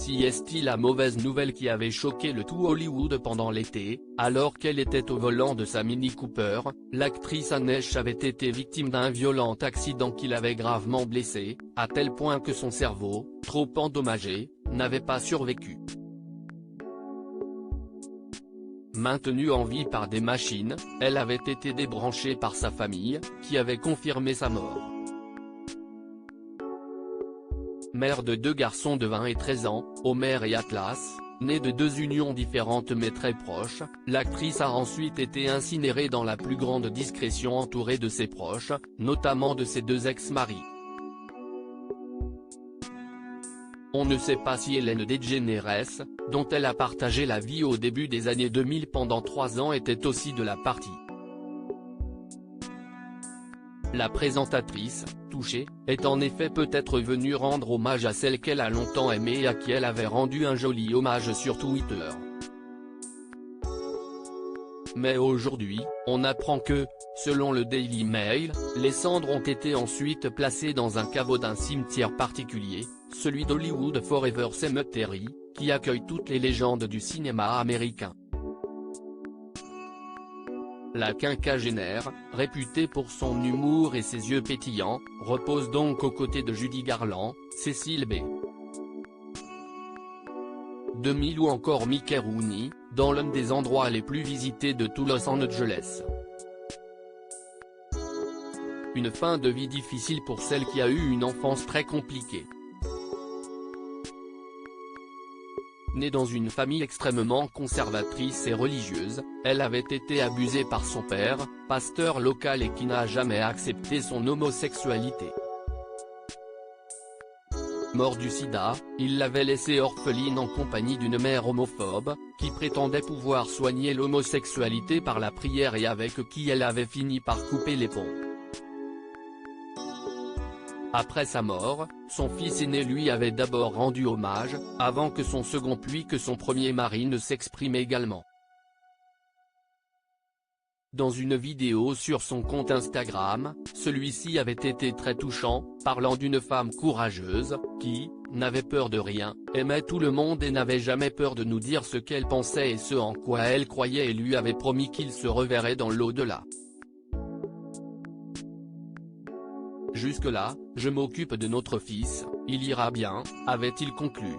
Celle-ci est la mauvaise nouvelle qui avait choqué le tout Hollywood pendant l'été. Alors qu'elle était au volant de sa Mini Cooper, l'actrice Anesh avait été victime d'un violent accident qui l'avait gravement blessée, à tel point que son cerveau, trop endommagé, n'avait pas survécu. Maintenue en vie par des machines, elle avait été débranchée par sa famille, qui avait confirmé sa mort. Mère de 2 garçons de 20 et 13 ans, Homer et Atlas, nés de 2 unions différentes mais très proches, l'actrice a ensuite été incinérée dans la plus grande discrétion entourée de ses proches, notamment de ses 2 ex-maris. On ne sait pas si Ellen DeGeneres, dont elle a partagé la vie au début des années 2000 pendant 3 ans, était aussi de la partie. La présentatrice, touchée, est en effet peut-être venue rendre hommage à celle qu'elle a longtemps aimée et à qui elle avait rendu un joli hommage sur Twitter. Mais aujourd'hui, on apprend que, selon le Daily Mail, les cendres ont été ensuite placées dans un caveau d'un cimetière particulier, celui d'Hollywood Forever Cemetery, qui accueille toutes les légendes du cinéma américain. La quinquagénaire, réputée pour son humour et ses yeux pétillants, repose donc aux côtés de Judy Garland, Cecil B. DeMille ou encore Mickey Rooney, dans l'un des endroits les plus visités de tout Los Angeles. Une fin de vie difficile pour celle qui a eu une enfance très compliquée. Née dans une famille extrêmement conservatrice et religieuse, elle avait été abusée par son père, pasteur local et qui n'a jamais accepté son homosexualité. Mort du sida, il l'avait laissée orpheline en compagnie d'une mère homophobe, qui prétendait pouvoir soigner l'homosexualité par la prière et avec qui elle avait fini par couper les ponts. Après sa mort, son fils aîné lui avait d'abord rendu hommage, avant que son second puis que son premier mari ne s'exprime également. Dans une vidéo sur son compte Instagram, celui-ci avait été très touchant, parlant d'une femme courageuse, qui, n'avait peur de rien, aimait tout le monde et n'avait jamais peur de nous dire ce qu'elle pensait et ce en quoi elle croyait et lui avait promis qu'il se reverrait dans l'au-delà. Jusque-là, je m'occupe de notre fils, il ira bien, avait-il conclu.